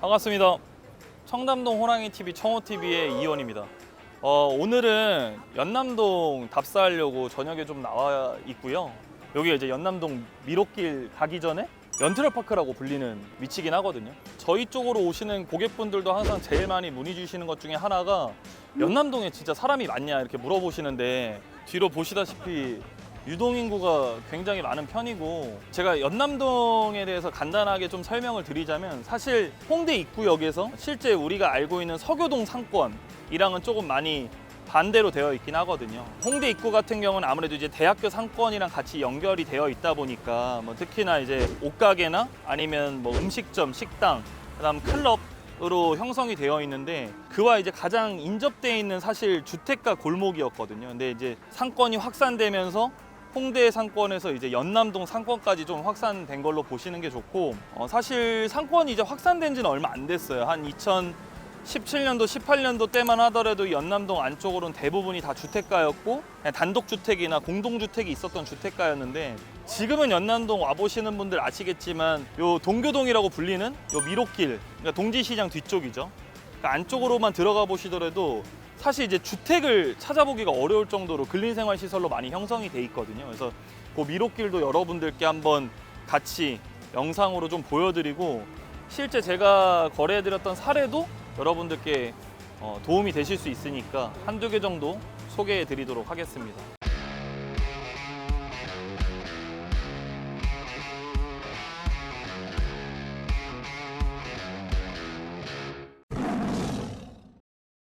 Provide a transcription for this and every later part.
반갑습니다. 청담동 호랑이TV 청호TV의 이원입니다. 오늘은 연남동 답사하려고 저녁에 좀 나와 있고요. 여기가 이제 연남동 미롯길 가기 전에 연트럴파크라고 불리는 위치긴 하거든요. 저희 쪽으로 오시는 고객분들도 항상 제일 많이 문의 주시는 것 중에 하나가 연남동에 진짜 사람이 많냐 이렇게 물어보시는데, 뒤로 보시다시피 유동인구가 굉장히 많은 편이고, 제가 연남동에 대해서 간단하게 좀 설명을 드리자면, 사실 홍대 입구역에서 실제 우리가 알고 있는 서교동 상권이랑은 조금 많이 반대로 되어 있긴 하거든요. 홍대 입구 같은 경우는 아무래도 이제 대학교 상권이랑 같이 연결이 되어 있다 보니까 특히나 이제 옷가게나 아니면 음식점, 식당, 그다음 클럽으로 형성이 되어 있는데, 그와 이제 가장 인접되어 있는 사실 주택가 골목이었거든요. 근데 이제 상권이 확산되면서 홍대 상권에서 이제 연남동 상권까지 좀 확산된 걸로 보시는 게 좋고, 사실 상권이 이제 확산된 지는 얼마 안 됐어요. 한 2017년도, 18년도 때만 하더라도 연남동 안쪽으로는 대부분이 다 주택가였고, 그냥 단독주택이나 공동주택이 있었던 주택가였는데, 지금은 연남동 와보시는 분들 아시겠지만 요 동교동이라고 불리는 요 미롯길, 그러니까 동지시장 뒤쪽이죠. 그러니까 안쪽으로만 들어가 보시더라도 사실 이제 주택을 찾아보기가 어려울 정도로 근린생활시설로 많이 형성이 돼 있거든요. 그래서 그 미롯길도 여러분들께 한번 같이 영상으로 좀 보여드리고, 실제 제가 거래해드렸던 사례도 여러분들께 도움이 되실 수 있으니까 한두 개 정도 소개해드리도록 하겠습니다.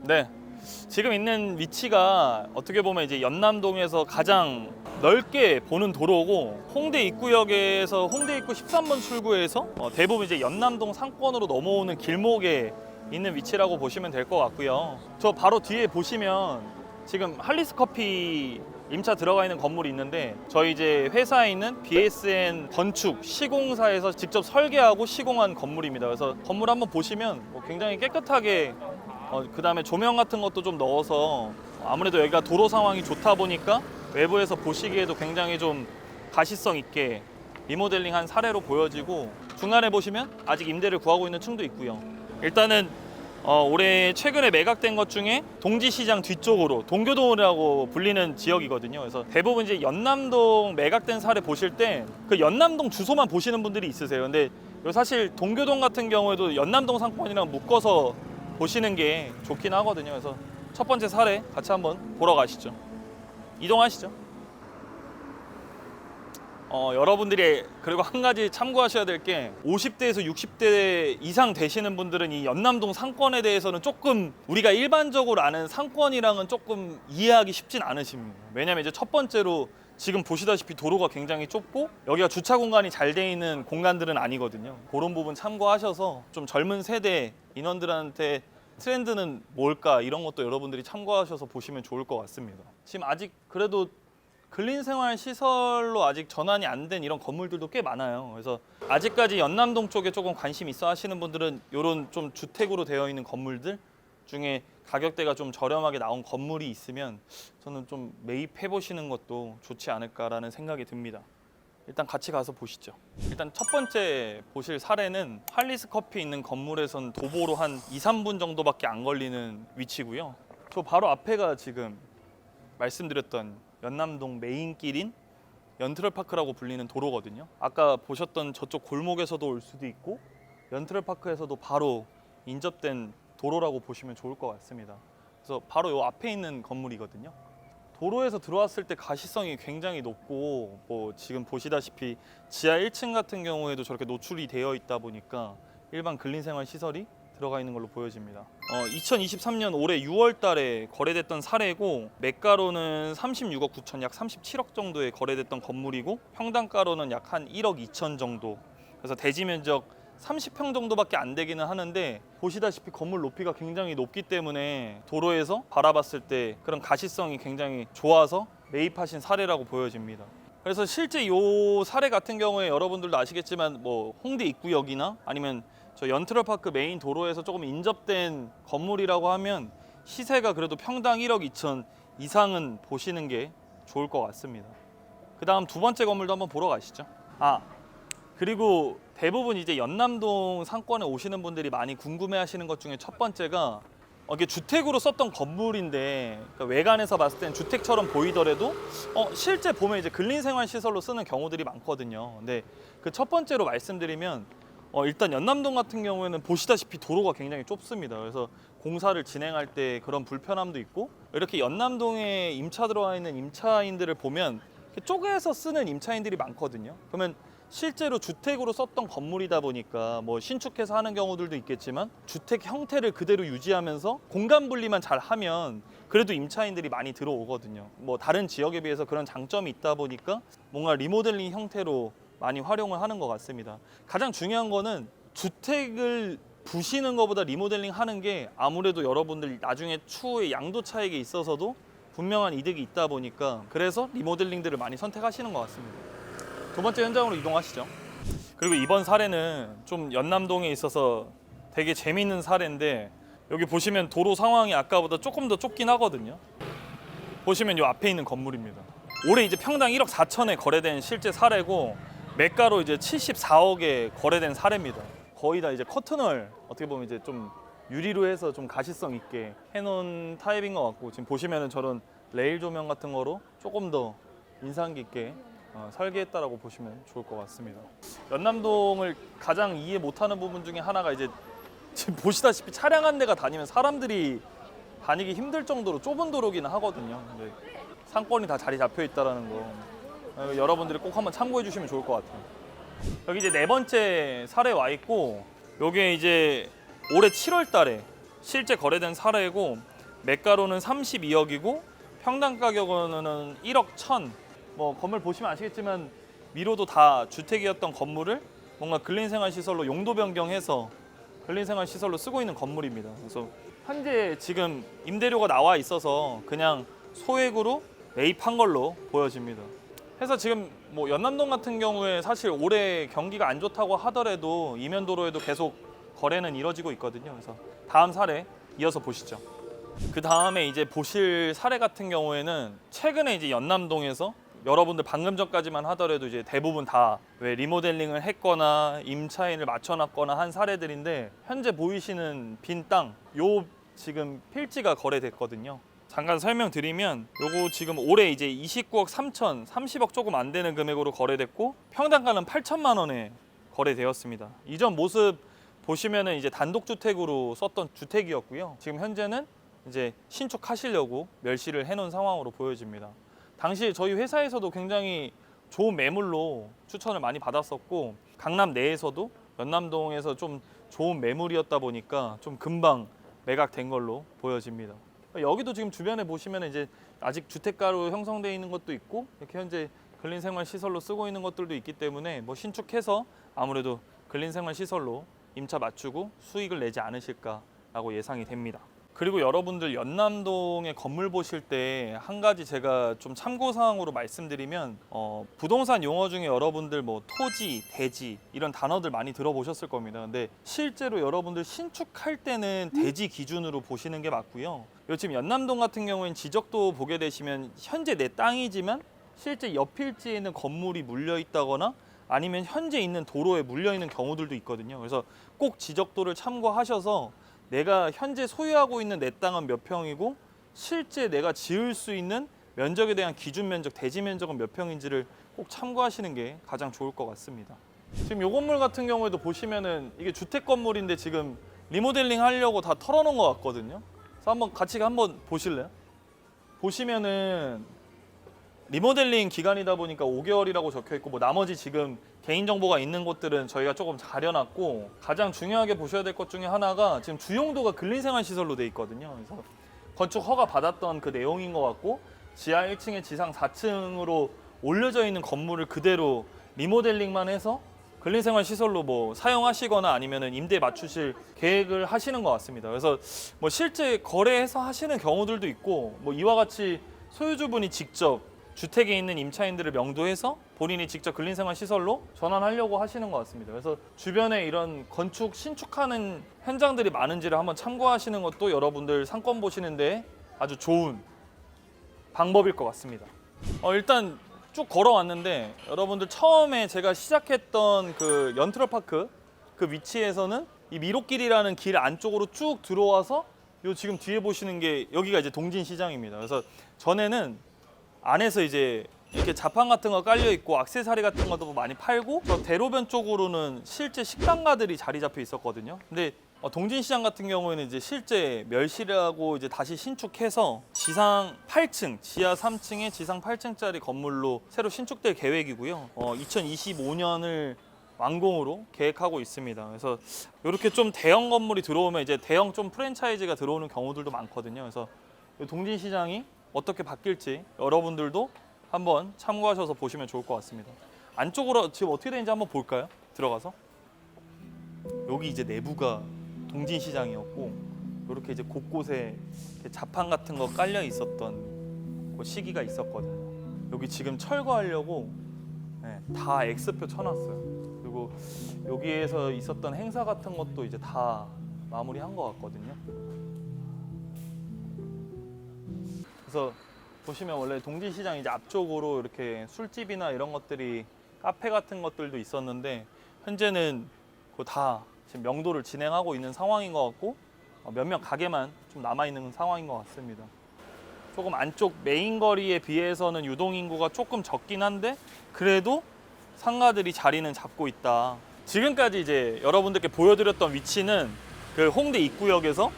네. 지금 있는 위치가 어떻게 보면 이제 연남동에서 가장 넓게 보는 도로고, 홍대 입구역에서 홍대 입구 13번 출구에서 대부분 이제 연남동 상권으로 넘어오는 길목에 있는 위치라고 보시면 될 것 같고요. 저 바로 뒤에 보시면 지금 할리스 커피 임차 들어가 있는 건물이 있는데, 저희 이제 회사에 있는 BSN 건축 시공사에서 직접 설계하고 시공한 건물입니다. 그래서 건물 한번 보시면 굉장히 깨끗하게, 그 다음에 조명 같은 것도 좀 넣어서, 아무래도 여기가 도로 상황이 좋다 보니까 외부에서 보시기에도 굉장히 좀 가시성 있게 리모델링한 사례로 보여지고, 중간에 보시면 아직 임대를 구하고 있는 층도 있고요. 일단은 올해 최근에 매각된 것 중에 동지시장 뒤쪽으로 동교동이라고 불리는 지역이거든요. 그래서 대부분 이제 연남동 매각된 사례 보실 때 그 연남동 주소만 보시는 분들이 있으세요. 근데 사실 동교동 같은 경우에도 연남동 상권이랑 묶어서 보시는 게 좋긴 하거든요. 그래서 첫 번째 사례 같이 한번 보러 가시죠. 이동하시죠. 여러분들이 그리고 한 가지 참고하셔야 될 게, 50대에서 60대 이상 되시는 분들은 이 연남동 상권에 대해서는 조금 우리가 일반적으로 아는 상권이랑은 조금 이해하기 쉽진 않으십니다. 왜냐면 이제 첫 번째로 지금 보시다시피 도로가 굉장히 좁고, 여기가 주차 공간이 잘 돼 있는 공간들은 아니거든요. 그런 부분 참고하셔서 좀 젊은 세대 인원들한테 트렌드는 뭘까, 이런 것도 여러분들이 참고하셔서 보시면 좋을 것 같습니다. 지금 아직 그래도 근린생활 시설로 아직 전환이 안 된 이런 건물들도 꽤 많아요. 그래서 아직까지 연남동 쪽에 조금 관심 있어 하시는 분들은 이런 좀 주택으로 되어 있는 건물들 중에 가격대가 좀 저렴하게 나온 건물이 있으면 저는 좀 매입해 보시는 것도 좋지 않을까라는 생각이 듭니다. 일단 같이 가서 보시죠. 일단 첫 번째 보실 사례는 할리스 커피 있는 건물에선 도보로 한 2, 3분 정도밖에 안 걸리는 위치고요. 저 바로 앞에가 지금 말씀드렸던 연남동 메인길인 연트럴파크라고 불리는 도로거든요. 아까 보셨던 저쪽 골목에서도 올 수도 있고, 연트럴파크에서도 바로 인접된 도로라고 보시면 좋을 것 같습니다. 그래서 바로 요 앞에 있는 건물이거든요. 도로에서 들어왔을 때 가시성이 굉장히 높고, 지금 보시다시피 지하 1층 같은 경우에도 저렇게 노출이 되어 있다 보니까 일반 근린생활 시설이 들어가 있는 걸로 보여집니다. 2023년 올해 6월 달에 거래됐던 사례고, 매가로는 36억 9천, 약 37억 정도에 거래됐던 건물이고, 평당가로는 약 한 1억 2천 정도. 그래서 대지 면적 30평 정도밖에 안 되기는 하는데, 보시다시피 건물 높이가 굉장히 높기 때문에 도로에서 바라봤을 때 그런 가시성이 굉장히 좋아서 매입하신 사례라고 보여집니다. 그래서 실제 이 사례 같은 경우에 여러분들도 아시겠지만 홍대 입구역이나 아니면 저 연트럴파크 메인 도로에서 조금 인접된 건물이라고 하면 시세가 그래도 평당 1억 2천 이상은 보시는 게 좋을 것 같습니다. 그 다음 두 번째 건물도 한번 보러 가시죠. 그리고 대부분 이제 연남동 상권에 오시는 분들이 많이 궁금해하시는 것 중에 첫 번째가 이게 주택으로 썼던 건물인데 그러니까 외관에서 봤을 땐 주택처럼 보이더라도 실제 보면 이제 근린생활시설로 쓰는 경우들이 많거든요. 근데 그 첫 번째로 말씀드리면 일단 연남동 같은 경우에는 보시다시피 도로가 굉장히 좁습니다. 그래서 공사를 진행할 때 그런 불편함도 있고 이렇게 연남동에 임차 들어와 있는 임차인들을 보면 쪼개서 쓰는 임차인들이 많거든요. 그러면 실제로 주택으로 썼던 건물이다 보니까 뭐 신축해서 하는 경우들도 있겠지만 주택 형태를 그대로 유지하면서 공간 분리만 잘 하면 그래도 임차인들이 많이 들어오거든요. 뭐 다른 지역에 비해서 그런 장점이 있다 보니까 뭔가 리모델링 형태로 많이 활용을 하는 것 같습니다. 가장 중요한 거는 주택을 부시는 것보다 리모델링 하는 게 아무래도 여러분들 나중에 추후에 양도 차익에 있어서도 분명한 이득이 있다 보니까 그래서 리모델링들을 많이 선택하시는 것 같습니다. 두 번째 현장으로 이동하시죠. 그리고 이번 사례는 좀 연남동에 있어서 되게 재미있는 사례인데 여기 보시면 도로 상황이 아까보다 조금 더 좁긴 하거든요. 보시면 이 앞에 있는 건물입니다. 올해 이제 평당 1억 4천에 거래된 실제 사례고 매가로 이제 74억에 거래된 사례입니다. 거의 다 이제 커튼을 어떻게 보면 이제 좀 유리로 해서 좀 가시성 있게 해놓은 타입인 것 같고 지금 보시면은 저런 레일 조명 같은 거로 조금 더 인상 깊게 설계했다라고 보시면 좋을 것 같습니다. 연남동을 가장 이해 못하는 부분 중에 하나가 이제 지금 보시다시피 차량 한 대가 다니면 사람들이 다니기 힘들 정도로 좁은 도로기는 하거든요. 근데 상권이 다 자리 잡혀 있다라는 거 여러분들이 꼭 한번 참고해 주시면 좋을 것 같아요. 여기 이제 네 번째 사례 와 있고 요게 이제 올해 7월 달에 실제 거래된 사례고 매가로는 32억이고 평당 가격은 1억 1천. 뭐 건물 보시면 아시겠지만 미로도 다 주택이었던 건물을 뭔가 근린생활시설로 용도 변경해서 근린생활시설로 쓰고 있는 건물입니다. 그래서 현재 지금 임대료가 나와 있어서 그냥 소액으로 매입한 걸로 보여집니다. 그래서 지금 뭐 연남동 같은 경우에 사실 올해 경기가 안 좋다고 하더라도 이면도로에도 계속 거래는 이뤄지고 있거든요. 그래서 다음 사례 이어서 보시죠. 그 다음에 이제 보실 사례 같은 경우에는 최근에 이제 연남동에서 여러분들 방금 전까지만 하더라도 이제 대부분 다 왜 리모델링을 했거나 임차인을 맞춰놨거나 한 사례들인데 현재 보이시는 빈 땅, 요 지금 필지가 거래됐거든요. 잠깐 설명드리면 요거 지금 올해 이제 29억 3천, 30억 조금 안 되는 금액으로 거래됐고 평당가는 8천만 원에 거래되었습니다. 이전 모습 보시면은 이제 단독주택으로 썼던 주택이었고요. 지금 현재는 이제 신축하시려고 멸시를 해놓은 상황으로 보여집니다. 당시 저희 회사에서도 굉장히 좋은 매물로 추천을 많이 받았었고 강남 내에서도 연남동에서 좀 좋은 매물이었다 보니까 좀 금방 매각된 걸로 보여집니다. 여기도 지금 주변에 보시면 이제 아직 주택가로 형성되어 있는 것도 있고 이렇게 현재 근린생활 시설로 쓰고 있는 것들도 있기 때문에 뭐 신축해서 아무래도 근린생활 시설로 임차 맞추고 수익을 내지 않으실까라고 예상이 됩니다. 그리고 여러분들 연남동에 건물 보실 때 한 가지 제가 좀 참고사항으로 말씀드리면 부동산 용어 중에 여러분들 뭐 토지, 대지 이런 단어들 많이 들어보셨을 겁니다. 근데 실제로 여러분들 신축할 때는 대지 기준으로 보시는 게 맞고요. 지금 연남동 같은 경우에는 지적도 보게 되시면 현재 내 땅이지만 실제 옆 필지에 있는 건물이 물려 있다거나 아니면 현재 있는 도로에 물려 있는 경우들도 있거든요. 그래서 꼭 지적도를 참고하셔서 내가 현재 소유하고 있는 내 땅은 몇 평이고 실제 내가 지을 수 있는 면적에 대한 기준 면적, 대지 면적은 몇 평인지를 꼭 참고하시는 게 가장 좋을 것 같습니다. 지금 이 건물 같은 경우에도 보시면은 이게 주택 건물인데 지금 리모델링 하려고 다 털어놓은 것 같거든요. 그래서 한번 같이 한번 보실래요? 보시면은 리모델링 기간이다 보니까 5개월이라고 적혀 있고 뭐 나머지 지금 개인정보가 있는 곳들은 저희가 조금 가려놨고 가장 중요하게 보셔야 될 것 중에 하나가 지금 주용도가 근린생활시설로 돼 있거든요. 그래서 건축 허가 받았던 그 내용인 것 같고 지하 1층에 지상 4층으로 올려져 있는 건물을 그대로 리모델링만 해서 근린생활시설로 뭐 사용하시거나 아니면은 임대 맞추실 계획을 하시는 것 같습니다. 그래서 뭐 실제 거래해서 하시는 경우들도 있고 뭐 이와 같이 소유주분이 직접 주택에 있는 임차인들을 명도해서 본인이 직접 근린생활 시설로 전환하려고 하시는 것 같습니다. 그래서 주변에 이런 건축, 신축하는 현장들이 많은지를 한번 참고하시는 것도 여러분들 상권 보시는데 아주 좋은 방법일 것 같습니다. 일단 쭉 걸어왔는데 여러분들 처음에 제가 시작했던 그 연트럴파크 그 위치에서는 이 미로길이라는 길 안쪽으로 쭉 들어와서 요 지금 뒤에 보시는 게 여기가 이제 동진시장입니다. 그래서 전에는 안에서 이제 이렇게 자판 같은 거 깔려 있고 액세서리 같은 것도 많이 팔고 저 대로변 쪽으로는 실제 식당가들이 자리 잡혀 있었거든요. 근데 동진시장 같은 경우에는 이제 실제 멸실하고 이제 다시 신축해서 지상 8층, 지하 3층에 지상 8층짜리 건물로 새로 신축될 계획이고요. 2025년을 완공으로 계획하고 있습니다. 그래서 이렇게 좀 대형 건물이 들어오면 이제 대형 좀 프랜차이즈가 들어오는 경우들도 많거든요. 그래서 동진시장이 어떻게 바뀔지 여러분들도 한번 참고하셔서 보시면 좋을 것 같습니다. 안쪽으로 지금 어떻게 되는지 한번 볼까요? 들어가서. 여기 이제 내부가 동진시장이었고 이렇게 이제 곳곳에 자판 같은 거 깔려 있었던 그 시기가 있었거든요. 여기 지금 철거하려고 다 X표 쳐놨어요. 그리고 여기에서 있었던 행사 같은 것도 이제 다 마무리한 것 같거든요. 그래서 보시면 원래 동진시장 이제 앞쪽으로 이렇게 술집이나 이런 것들이 카페 같은 것들도 있었는데 현재는 그거 다 지금 명도를 진행하고 있는 상황인 것 같고 몇몇 가게만 좀 남아 있는 상황인 것 같습니다. 조금 안쪽 메인 거리에 비해서는 유동 인구가 조금 적긴 한데 그래도 상가들이 자리는 잡고 있다. 지금까지 이제 여러분들께 보여드렸던 위치는 그 홍대 입구역에서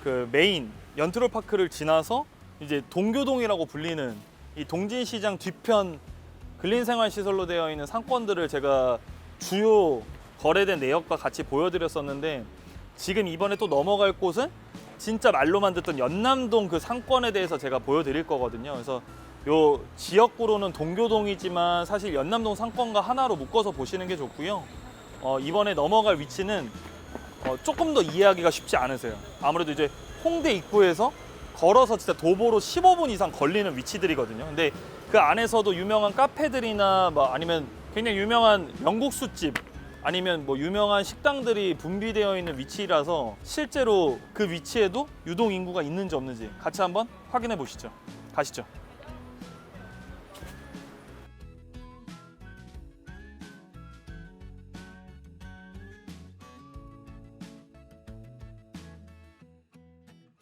그 메인 연트럴파크를 지나서 이제 동교동이라고 불리는 이 동진시장 뒤편 근린생활시설로 되어 있는 상권들을 제가 주요 거래된 내역과 같이 보여드렸었는데 지금 이번에 또 넘어갈 곳은 진짜 말로만 듣던 연남동 그 상권에 대해서 제가 보여드릴 거거든요. 그래서 요 지역구로는 동교동이지만 사실 연남동 상권과 하나로 묶어서 보시는 게 좋고요. 이번에 넘어갈 위치는 조금 더 이해하기가 쉽지 않으세요. 아무래도 이제 홍대 입구에서 걸어서 진짜 도보로 15분 이상 걸리는 위치들이거든요. 근데 그 안에서도 유명한 카페들이나 뭐 아니면 굉장히 유명한 명국수집 아니면 뭐 유명한 식당들이 분비되어 있는 위치라서 실제로 그 위치에도 유동 인구가 있는지 없는지 같이 한번 확인해 보시죠. 가시죠.